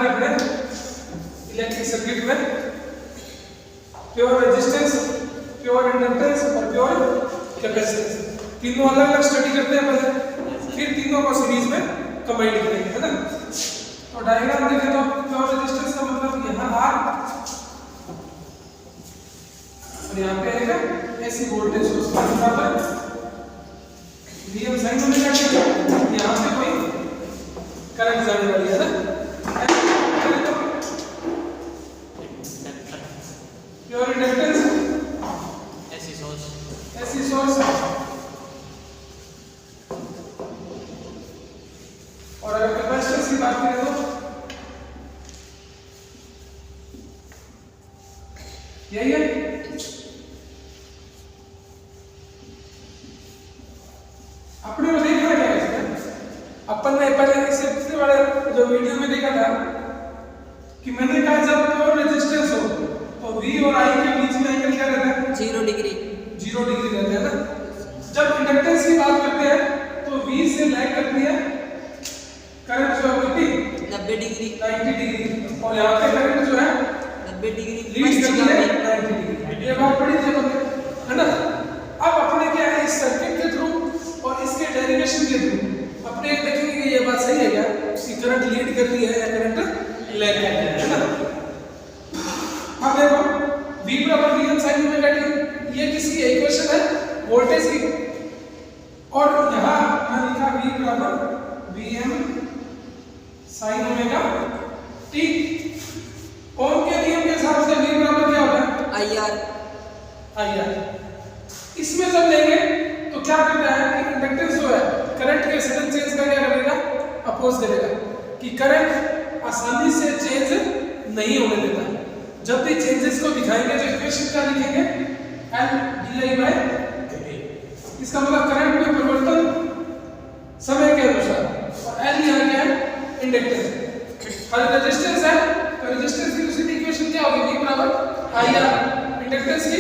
है अपने electric circuit में, प्योर रेजिस्टेंस, प्योर इंडक्टेंस और प्योर कैपेसिटेंस। तीनों अलग अलग स्टडी करते हैं पहले, फिर तीनों को सीरीज में कंबाइन करेंगे, है ना। तो डायग्राम देखें तो प्योर रेजिस्टेंस का मतलब यहाँ R और यहाँ पे है ऐसी वोल्टेज सोर्स बराबर Vm sin ओमेगा t, यहाँ पे कोई करंट जाने वाली है ना। प्योर इंडक्टेंस ऐसी सोर्स और अगर कैपेसिटेंस की बात करें तो यही है। अपने को देखना क्या है इसमें, अपन ने पहले इससे पिछले वाले जो वीडियो में देखा था कि मैंने कहा जब प्योर रेजिस्टेंस हो तो V और I के बीच में एंगल क्या रहता है? 0 डिग्री रहता है ना। जब इंडक्टेंस की बात करते हैं तो V से लैग करती है करंट जो है 90 डिग्री और यहाँ पे करंट जो है 90 डिग्री लीड करती है 90 डिग्री। ये बात बड़ी थी है ना। अब अपने क्या है इस सर्किट के थ्रू और इसके डेरिवेशन के थ्रू अपने देखेंगे कि ये बात सही है क्या, कि करंट लीड कर रही है या करंट लैग कर रही है ना। अब देखो V बराबर Vm sin ओमेगा t, ये किसकी इक्वेशन है? वोल्टेज की। और यहाँ मैं लिखा V बराबर Vm sin ओमेगा t। ओम के नियम के हिसाब से V बराबर क्या होता है? IR। इसमें जब लेंगे तो क्या करता है कि इंडक्टेंस जो है करंट के सडन चेंज का क्या करेगा? अपोज करेगा, कि करंट आसानी से चेंज नहीं होने देता है। जब भी चेंजेस को दिखाएंगे तो इक्वेशन क्या लिखेंगे? L di by dt। इसका मतलब करंट में परिवर्तन समय के अनुसार, और L यहाँ क्या है? इंडक्टेंस। और रेजिस्टेंस है तो रेजिस्टेंस की दूसरी इक्वेशन क्या होगी? V बराबर IR। इंडक्टेंस की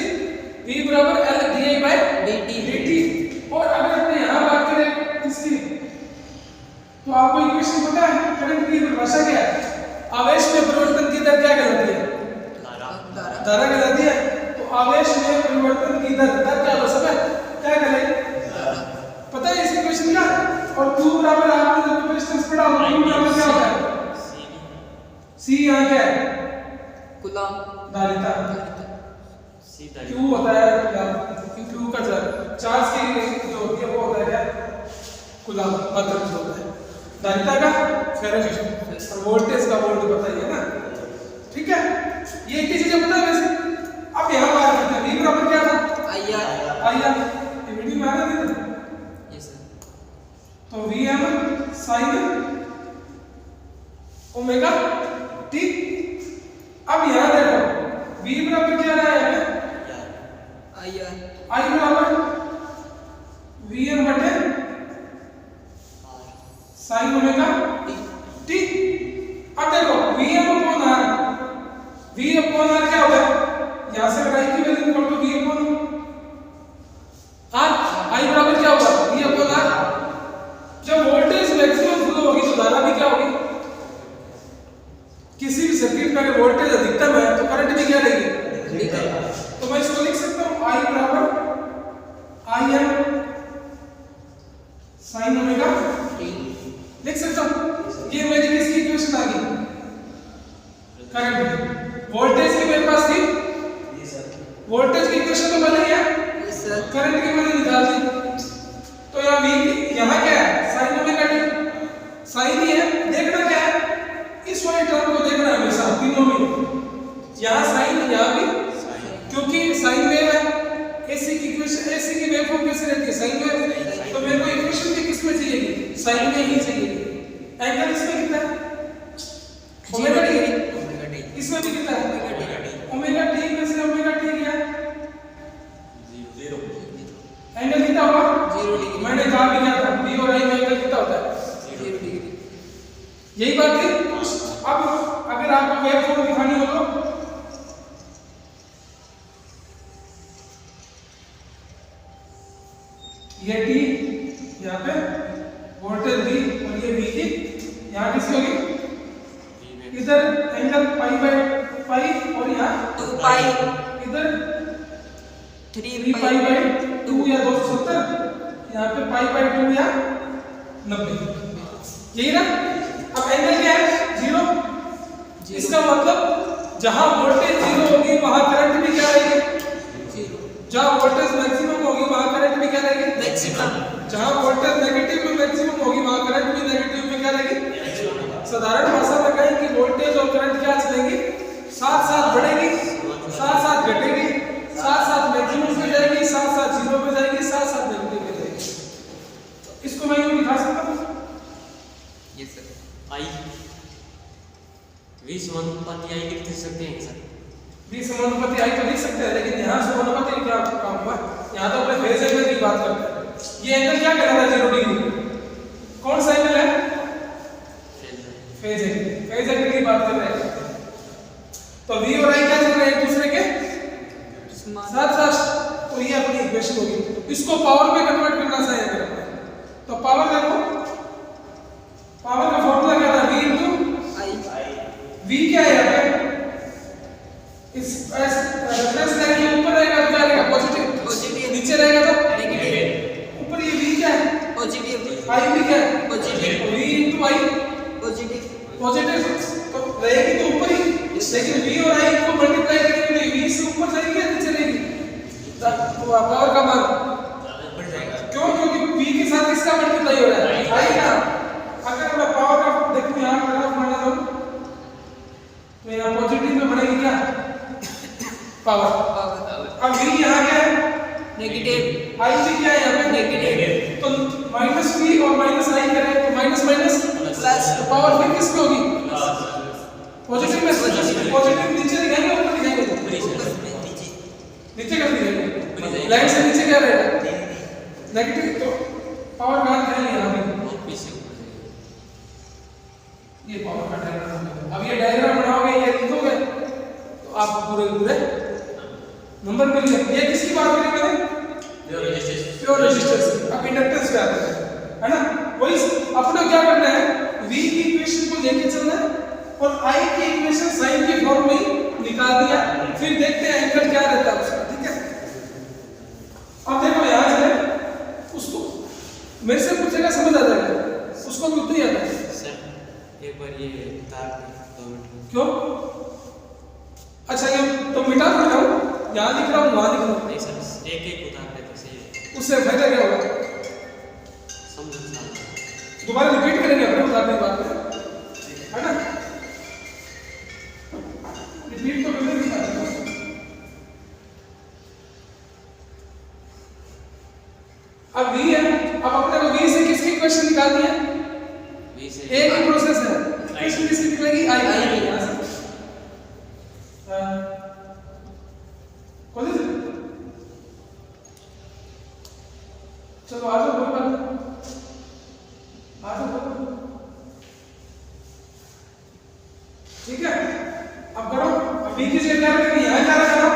V बराबर L di by dt। और अगर अपने यहाँ बात करें इसकी तो आपको इक्वेशन पता है करंट की परिभाषा क्या है? आवेश में परिवर्तन की दर क्या कहलाती है? धारा कहलाती है। तो आवेश में परिवर्तन की दर क्या हो सकता है? क्या कहलाएगी? पता है इस इक्वेशन का। और Q बराबर आपने जब कैपेसिटेंस पढ़ा होगा Q बराबर क्या होता है? C यहाँ क्या है? कूलम धारिता। Q होता है Q का चार्ज की जो होती है वो होता है क्या? कूलम मात्रक जो होता है। धारिता का फेराडे और वोल्टेज का वोल्ट बताइए ना। ठीक है, ये एक चीजें पता है वैसे। अब यहाँ बात करते हैं V बराबर क्या था? IR। ये वीडियो में आ रहा है ना? Yes sir. तो Vm sin ओमेगा t। अब यहाँ देखो V बराबर क्या रहा है? IR। I बराबर Vm बटे sin ओमेगा t। अब देखो Vm upon R, V upon R क्या होगा? यहाँ से अगर I की वैल्यू निकालो तो V अपॉन R, I बराबर क्या होगा? V upon R। जब वोल्टेज मैक्सिमम फ्लो होगी तो धारा भी क्या होगी? किसी भी सर्किट में अगर वोल्टेज अधिकतम है तो करंट भी क्या रहेगी? तो मैं इसको लिख सकता हूँ I बराबर Im sin ओमेगा t लिख सकता हूँ। ये मेरी किसकी इक्वेशन आ गई? करंट। वोल्टेज की मेरे पास थी, वोल्टेज की इक्वेशन तो बनी है, करंट की मैंने निकाल दी। तो यहाँ V यहाँ क्या है? sin omega t। साइन ही है, देखना क्या है? इस वाले टर्म को देखना है हमेशा तीनों में। यहाँ साइन यहाँ भी, क्योंकि साइन वेव है। एसी की इक्वेशन, एसी की वेव फॉर्म कैसे रहती है? Sine wave. तो मेरे को इक्वेशन भी किस में चाहिए? साइन में ही चाहिए। एंगल इसमें कितना है? Omega T. इसमें भी कितना है? ओमेगा टी में से ओमेगा टी क्या है? 0। एंगल कितना होगा? 0 डिग्री। मैंने कहा भी क्या था? बी और आई में एंगल कितना होता है? 0 डिग्री। यही बात थी। अब अगर आपको वेव फॉर्म दिखानी हो तो ये टी यहाँ पे वोल्टेज V और ये V की यहाँ किसकी होगी? इधर एंगल पाई बाय पाई और यहाँ 2 पाई, इधर 3 पाई बाय 2 या 270, यहाँ पे पाई बाय 2 या 90, यही ना। अब एंगल क्या है? 0। इसका मतलब जहां वोल्टेज 0 होगी वहां करंट भी क्या रहेगी? 0। जहां वोल्टेज मैक्सिमम होगी वहां करंट भी क्या रहेगी? मैक्सिमम। जहां वोल्टेज नेगेटिव में मैक्सिमम होगी वहां करंट भी नेगेटिव में क्या रहेगी? साधारण भाषा में कहें कि वोल्टेज और करंट क्या चलेंगी? साथ साथ बढ़ेगी, साथ साथ घटेगी, साथ साथ मैक्सिमम पे जाएगी, साथ साथ 0 पे जाएगी, साथ साथ नेगेटिव पे जाएगी। इसको मैं यूं दिखा सकता हूं। Yes sir. आई V समानुपाती आई लिख सकते हैं सर? V समानुपाती आई तो लिख सकते हैं, लेकिन यहाँ समानुपाती क्या काम हुआ? यहाँ तो अपने फेज एंगल की बात करते हैं। ये एंगल क्या कहलाता है? 0 डिग्री। कौन सा एंगल है? Phase angle. फेज एंगल की बात कर रहे हैं। तो V और I क्या चल रहे हैं एक दूसरे के साथ साथ। तो ये अपनी इक्वेशन होगी। इसको पावर में कन्वर्ट करना चाहिए अगर अपने, तो पावर देखो, पावर का फॉर्मूला क्या था? V into I। V क्या है यहाँ पे? इस रेफरेंस लाइन के ऊपर रहेगा तो क्या रहेगा? पॉजिटिव। नीचे रहेगा तो नेगेटिव। ऊपर ये V क्या है? पॉजिटिव। I भी क्या है? Positive. V into I positive. Positive तो रहेगी तो ऊपर ही, लेकिन V और I को मल्टीप्लाई करेंगे तो V से ऊपर जाएगी या नीचे रहेगी? तो पावर का मान ऊपर जाएगा। क्यों? क्योंकि V के साथ किसका मल्टीप्लाई हो रहा है? I का। अगर मैं पावर का देखूं यहाँ ग्राफ बना दूं तो यहाँ पॉजिटिव में बनेगी क्या? पावर। अब V यहाँ क्या है? नेगेटिव। I भी क्या है यहाँ पे? नेगेटिव। तो माइनस V और माइनस I करें तो माइनस माइनस प्लस। तो पावर फिर किस पे होगी? पॉजिटिव में। पॉजिटिव नीचे दिखाएंगे ऊपर दिखाएंगे? नीचे कर दिखाएंगे। लाइन से नीचे क्या रहेगा? नेगेटिव। तो पावर कहाँ दिखाएंगे? यहाँ पे ये पावर का डायग्राम है। अब ये डायग्राम बनाओगे, ये लिखोगे तो आपको पूरे पूरे नंबर मिल जाएंगे। ये किसकी बात करें मैंने? Pure resistance. अब इंडक्टेंस पे आते हैं, है ना? वही अपने क्या करना है? V की इक्वेशन को लेके चलना है और I की इक्वेशन साइन के फॉर्म में ही निकाल दिया, फिर देखते हैं एंगल क्या रहता है उसका। ठीक है, अब देखो यहाँ से उसको मेरे से पूछेगा समझ आ जाएगा, उसको भी उतना ही आता है। एक बार ये तार 2 मिनट। क्यों? अच्छा ये तो मिटा दो ना, यहाँ लिख रहा हूँ वहाँ लिख रहा हूँ। नहीं सर, एक एक उतार देते सही है। उससे फायदा क्या होगा? समझना दोबारा रिपीट करेंगे अपने उतारने की बात में, है ना? रिपीट तो करने की बात है। अब V है, अब अपने को V से किसकी इक्वेशन निकालनी है? V से एक ही प्रोसेस है। इक्वेशन किसकी निकलेगी? I की। यहाँ से कौन सी? चलो आ जाओ, कोई बात नहीं, आ जाओ। ठीक है, अब करो। अब V की जगह क्या रखेंगे? यहाँ क्या रखा था?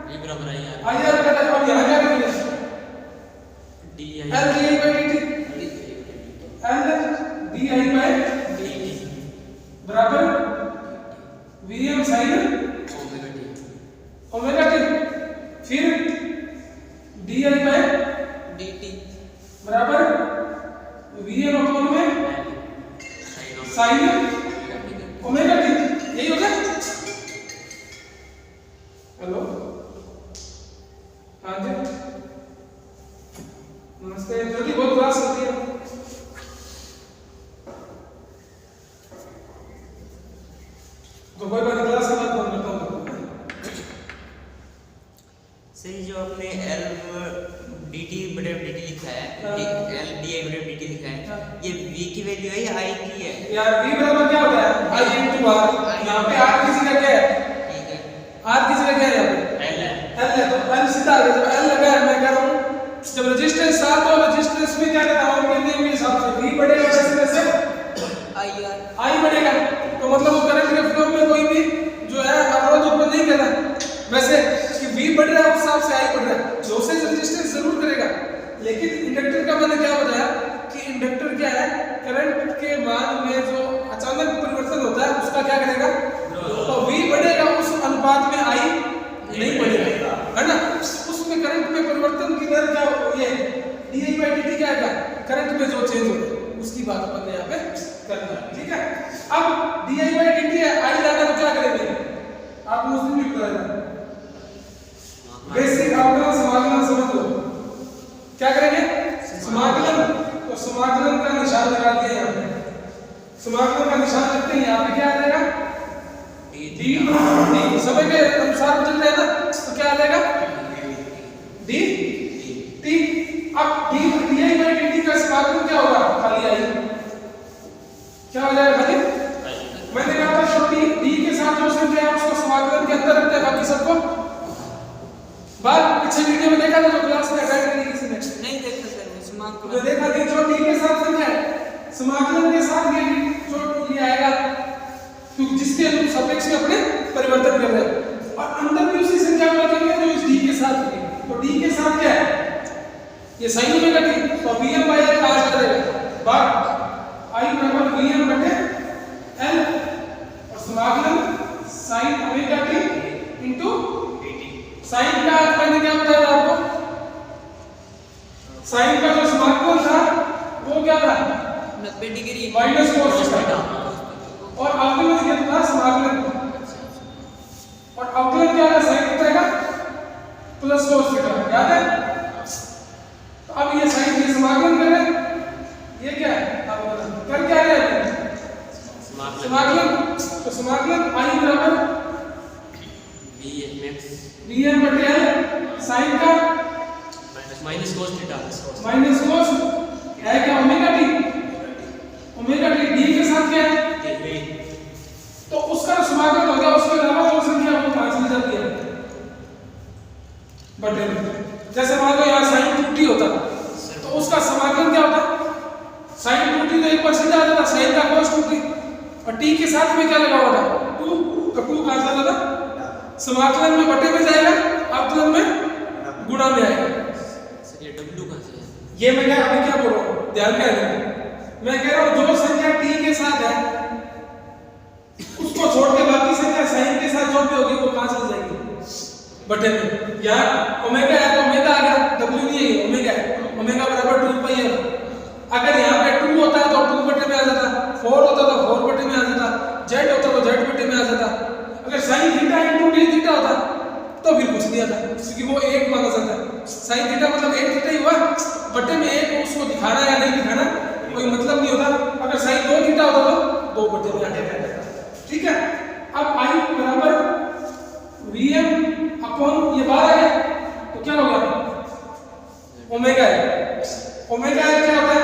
V बराबर आई यार। I रखा था, अब यहाँ क्या रखेंगे? D L di by dt। L di by dt बराबर Vm sin ओमेगा टी, फिर di by dt बराबर Vm अपॉन में sin ओमेगा टी। यही हो गया। हेलो, हाँ जी, नमस्ते। जल्दी बहुत क्लास चलती है। तो कोई बात क्लास के बाद फोन करता हूँ। सही, जो आपने L dt बटे dt लिखा है, L di बटे dt लिखा है, ये V की वैल्यू है या I की है? यार V बराबर क्या होता है? I into R। यहाँ पे R किसी का क्या है? ठीक है। R किसी का क्या है? यहाँ पे L है। L है, तो L सीधा आ गया। जब L लगा है, मैं कह रहा हूँ जब रेजिस्टेंस साथ हो, रेजिस्टेंस में क्या रहता है? हम कहते हैं हिसाब से V बढ़ेगा, वैसे वैसे I बढ़ेगा। तो मतलब वो करंट के फ्लो में कोई भी जो है अवरोध उत्पन्न नहीं कर रहा। वैसे कि V बढ़ रहा है उस हिसाब से I बढ़ रहा है, लॉसेज रेजिस्टेंस जरूर करेगा। लेकिन इंडक्टर का मैंने क्या बताया कि इंडक्टर क्या है? करंट के मान में जो अचानक परिवर्तन होता है उसका क्या करेगा? करना, ठीक है। अब di by dt है, आई लाना तो क्या करेंगे आप मुझे भी बता देना, बेसिक अवकलन समाकलन समझ लो, क्या करेंगे समाकलन। तो समाकलन का निशान लगा दिया यहाँ पे, समाकलन का निशान रखते हैं यहाँ पे, क्या आ जाएगा डी, समय के अनुसार बदल रहे हैं ना, तो क्या आ जाएगा डी टी। अब डी di by dt का समाकलन क्या होगा, खाली आई क्या हो जाएगा खाली, मैंने कहा था छोटी डी के साथ जो संख्या है उसको समाकलन के अंदर रखते हैं, बाकी सबको बात पीछे वीडियो में देखा था जो क्लास में अटेंड नहीं किसी ने नहीं देखा सर वो समाकलन तो देखा कि जो डी के साथ संख्या है समाकलन के साथ ये जो ये आएगा क्योंकि जिसके हम सापेक्ष में अपने परिवर्तन कर रहे हैं, और अंदर भी उसी संख्या को रखेंगे जो इस डी के साथ है। तो डी के साथ क्या है ये sin ओमेगा टी, तो Vm by L कहां से जाएगा बट I बराबर Vm बटे L, और समाकलन sin omega T into sin का मैंने क्या बताया आपको, sin का जो समाकलन था वो क्या था 90 डिग्री माइनस cos थीटा, और अवकलन किया था समाकलन, और अवकलन क्या था sin थीटा का प्लस cos थीटा, याद है। तो अब ये sin ये समाकलन कर रहे हैं, ये क्या है अवकलन कर क्या रहे हैं समाकलन, तो समाकलन I बराबर Vm बटे L sin का minus cos theta minus cos है क्या omega T, omega T D के साथ क्या है, तो उसका समाकलन हो गया, उसके अलावा जो संख्या वो कहां चली जाती है बटे में। जैसे मान लो यहाँ sin 2t होता तो उसका समाकलन क्या होता, sin 2t तो एक बार सीधा आ जाता sin का cos 2t, और t के साथ में क्या लगा हुआ था 2, तो 2 कहां चला था समाकलन में बटे में जाएगा, अवकलन में गुणा में आएगा। सर ये w कहां से है, ये मैं क्या बोल रहा हूँ ध्यान में रखना, मैं कह रहा हूँ जो संख्या t के साथ है उसको छोड़ के बाकी संख्या sin के साथ जो भी होगी वो कहां चली जाएगी बटे में। यहाँ ओमेगा है तो ओमेगा आ गया, w नहीं है ओमेगा है, ओमेगा बराबर 2 पाई है। अगर यहाँ पे 2 होता तो 2 बटे में आ जाता, 4 होता तो 4 बटे में आ जाता, z होता तो z बटे में आ जाता। अगर sin theta into d theta होता तो फिर कुछ नहीं आता, क्योंकि वो एक माना जाता है। sin थीटा मतलब 1 थीटा ही हुआ, बटे में 1 उसको दिखाना या नहीं दिखाना कोई मतलब नहीं होता। अगर sin 2 थीटा होता तो 2 बटे में आ जाता, ठीक है। अब I बराबर Vm अपॉन ये बाहर आ गया तो क्या हो गया ओमेगा है, ओमेगा है क्या होता है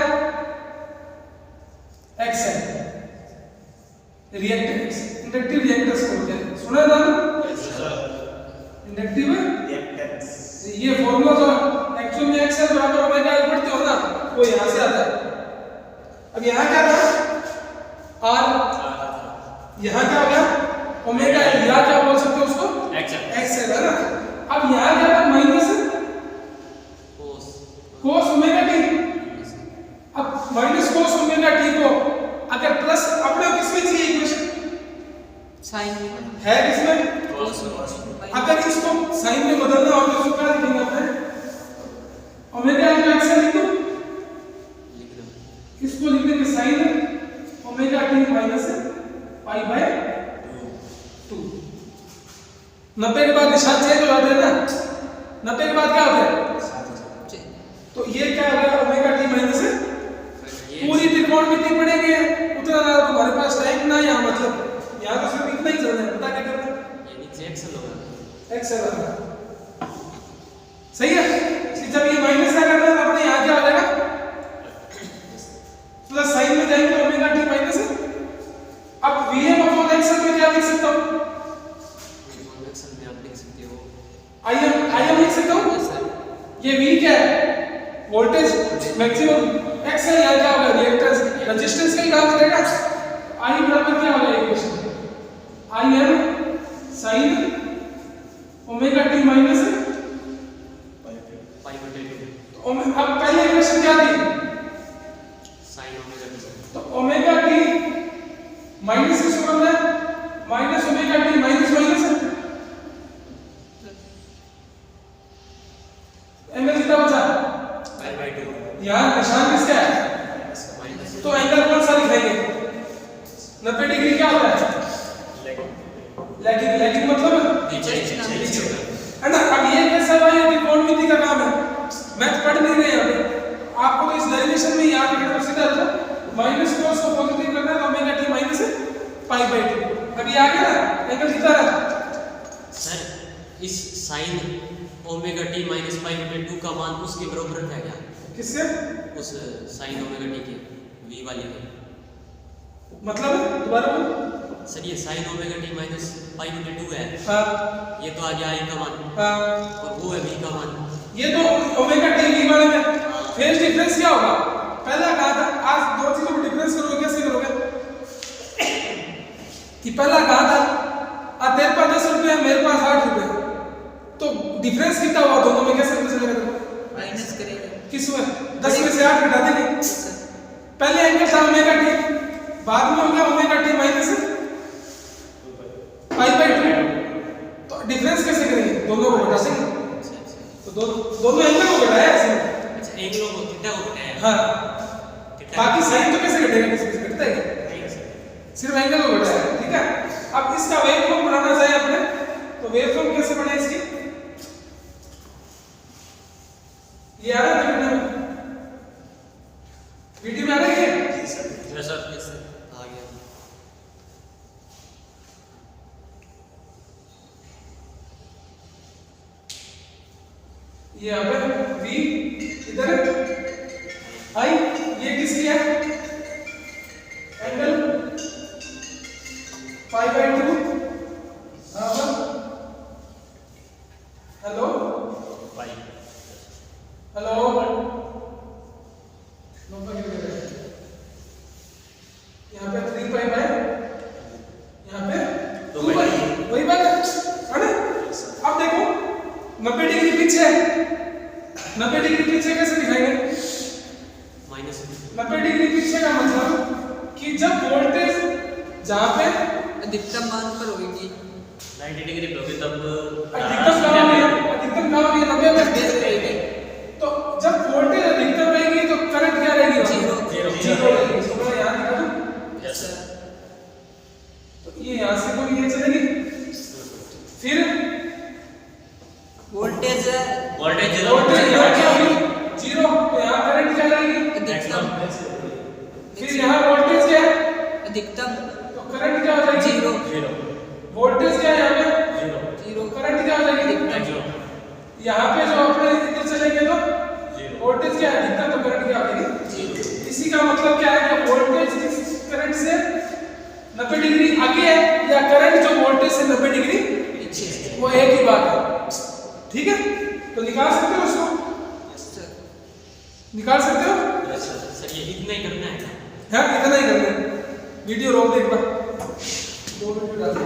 x है, रिएक्टेंस इंडक्टिव रिएक्टेंस बोलते हैं, सुना ना इंडक्टिव रिएक्टेंस, ये फॉर्मूला जो एक्चुअल में x है बराबर ओमेगा L पढ़ते हो ना वो यहां से आता है। अब यहां क्या था r, यहां क्या हो गया ओमेगा L, या क्या बोल सकते हो उसको x है ना। अब यहां क्या था माइनस cos ओमेगा t, अब माइनस cos ओमेगा t को अगर प्लस अपने किसमें चाहिए इक्वेशन sin है किसमें cos, अगर इसको साइन में बदलना हो तो इसको क्या लिखेंगे अपने ओमेगा L को x लिख दो, इसको लिख देंगे sin omega t minus pi by 2। 90 के बाद निशान चेंज हो जाता है ना, 90 के बाद क्या होता है तो ये क्या आ गया ओमेगा t माइनस पूरी त्रिकोणमिति पढ़ेंगे उतना ना तुम्हारे पास टाइम ना, यहाँ मतलब यहाँ तो सिर्फ इतना ही चलना है, पता क्या करना है ये नीचे एक्सेल होगा, एक्सेल होगा, सही है। इसलिए जब ये माइनस का करना है तो अपने यहाँ क्या हो जाएगा प्लस साइन में जाएंगे तो ओमेगा t माइनस है। अब Vm अपॉन x में क्या लिख सकता हूँ एक्सेल में आप लिख सकते हो Im लिख सकता हूँ, ये V क्या है वोल्टेज मैक्सिमम, x है यहाँ क्या होगा रिएक्टेंस रेजिस्टेंस का ही काम करेगा। I बराबर क्या होगा equation Im sin omega t minus pi बटे 2, तो अब पहले इक्वेशन क्या थी sin ओमेगा t, तो ओमेगा t माइनस से शुरू होता है, minus omega t minus minus है, एंगल कितना बचा पाई बाय 2, यहाँ निशान किसका है माइनस तो एंगल कौन सा दिखाएंगे π/2। अभी आ गया ना एंगल कितना है सर इस साइन ओमेगा टी माइनस π/2 का मान उसके बराबर है क्या? किससे उस साइन ओमेगा टी के v वाले के। मतलब दोबारा बोल सर ये साइन ओमेगा टी माइनस π/2 है, हाँ ये तो आ गया i का मान हाँ और वो है v का मान। ये तो ओमेगा टी वी वाले में फेज डिफरेंस क्या होगा? पहला कहा था आज दो चीजों को डिफरेंस करोगे कैसे करोगे कि पहला कहा था तेरे पास 10 रुपए है मेरे पास 8 रुपए है, तो डिफरेंस कितना हुआ दोनों में कैसे पता चलेगा देखो? माइनस करेंगे किस में 10 में से 8 घटा देंगे। पहले एंगल था ओमेगा टी, बाद में हो गया ओमेगा टी माइनस π/2, तो डिफरेंस कैसे करेंगे? दोनों को घटा देंगे, तो दोनों एंगल को घटाया ऐसे। अच्छा एंगलों को थीटा को घटाया। हाँ बाकी साइन तो कैसे घटेगा? किसी से घटता है क्या? सिर्फ एंगल को घटाया, ठीक है। अब इसका वेवफॉर्म बनाना चाहिए अपने, तो वेवफॉर्म कैसे बने इसकी? ये आ रहा है वीडियो में, वीडियो में आ रहा है ये? सर सर आ गया। ये यहाँ पे v इधर i, ये किसकी है? एंगल π/2 हेलो हेलो यहाँ पे 3 पाई बाय यहाँ पे 2 पाई, वही बात है ना? अब देखो 90 डिग्री पीछे, 90 डिग्री पीछे कैसे दिखाएंगे? माइनस 90 डिग्री पीछे का मतलब कि जब वोल्टेज जहाँ पे अधिकतम मान पर होगी 90 डिग्री पे होगी तब अधिकतम कहाँ होगी? 90 पे रहेगी। तो जब वोल्टेज अधिकतम रहेगी तो करंट क्या रहेगी? जीरो रहेगी। तो यहाँ दिखा दूं? Yes sir. तो ये यहाँ से कोई ये चलेगी, फिर वोल्टेज वोल्टेज क्या होगी? जीरो। तो यहाँ करंट क्या रहेगी? अधिकतम, फिर यहाँ वोल्टेज क्या है? अधिकतम, तो करंट क्या हो जाएगी? जीरो। वोल्टेज क्या है यहाँ पे? जीरो। करंट क्या हो जाएगी? यहाँ पे जो अपने इधर चलेंगे तो वोल्टेज क्या है? अधिकतम, तो करंट क्या हो जाएगी? इसी का मतलब क्या है कि वोल्टेज इस करंट से 90 डिग्री आगे है या करंट जो वोल्टेज से 90 डिग्री पीछे, वो एक ही बात है, ठीक है। तो निकाल सकते हो उसको, निकाल सकते हो? सर ये इतना ही करना है। हाँ इतना ही करना है। वीडियो रोक दे एक बार, 2 मिनट डाल दे।